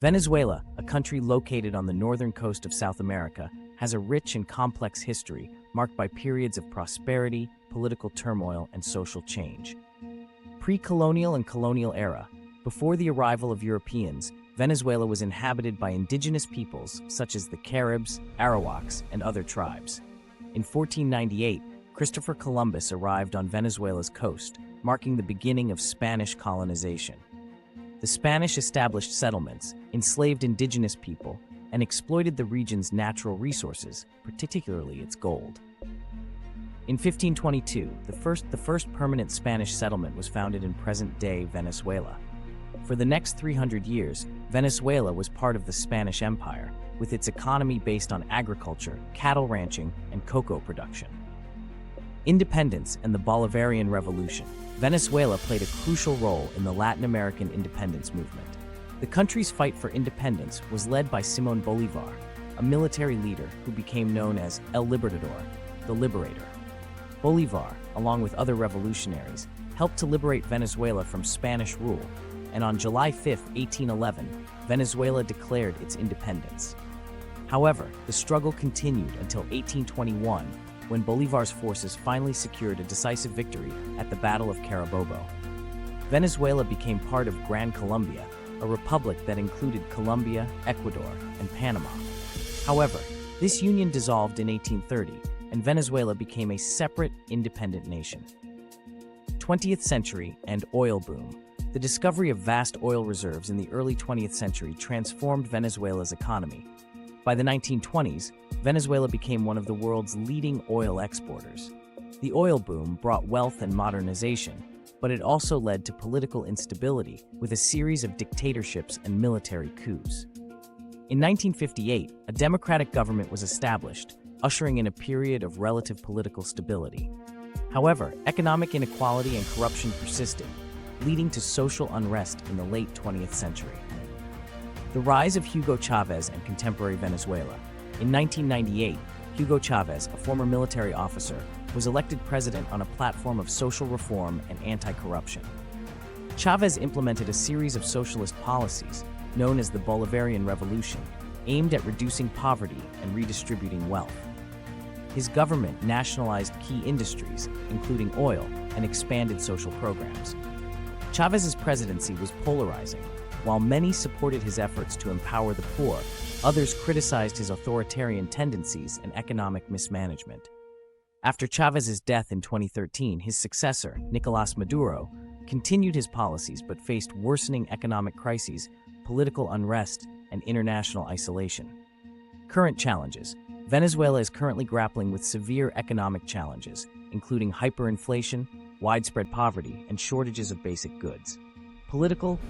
Venezuela, a country located on the northern coast of South America, has a rich and complex history marked by periods of prosperity, political turmoil, and social change. Pre-colonial and colonial era, before the arrival of Europeans, Venezuela was inhabited by indigenous peoples such as the Caribs, Arawaks, and other tribes. In 1498, Christopher Columbus arrived on Venezuela's coast, marking the beginning of Spanish colonization. The Spanish established settlements, enslaved indigenous people, and exploited the region's natural resources, particularly its gold. In 1522, the first permanent Spanish settlement was founded in present-day Venezuela. For the next 300 years, Venezuela was part of the Spanish Empire, with its economy based on agriculture, cattle ranching, and cocoa production. Independence and the Bolivarian Revolution. Venezuela played a crucial role in the Latin American independence movement. The country's fight for independence was led by Simón Bolívar, a military leader who became known as El Libertador, the Liberator. Bolívar, along with other revolutionaries, helped to liberate Venezuela from Spanish rule, and on July 5, 1811, Venezuela declared its independence. However, the struggle continued until 1821, when Bolívar's forces finally secured a decisive victory at the Battle of Carabobo. Venezuela became part of Gran Colombia, a republic that included Colombia, Ecuador, and Panama. However, this union dissolved in 1830, and Venezuela became a separate, independent nation. 20th century and oil boom. The discovery of vast oil reserves in the early 20th century transformed Venezuela's economy. By the 1920s, Venezuela became one of the world's leading oil exporters. The oil boom brought wealth and modernization, but it also led to political instability with a series of dictatorships and military coups. In 1958, a democratic government was established, ushering in a period of relative political stability. However, economic inequality and corruption persisted, leading to social unrest in the late 20th century. The rise of Hugo Chávez and contemporary Venezuela. In 1998, Hugo Chávez, a former military officer, was elected president on a platform of social reform and anti-corruption. Chávez implemented a series of socialist policies, known as the Bolivarian Revolution, aimed at reducing poverty and redistributing wealth. His government nationalized key industries, including oil, and expanded social programs. Chávez's presidency was polarizing. While many supported his efforts to empower the poor, others criticized his authoritarian tendencies and economic mismanagement. After Chávez's death in 2013, his successor, Nicolás Maduro, continued his policies but faced worsening economic crises, political unrest, and international isolation. Current challenges. Venezuela is currently grappling with severe economic challenges, including hyperinflation, widespread poverty, and shortages of basic goods. Political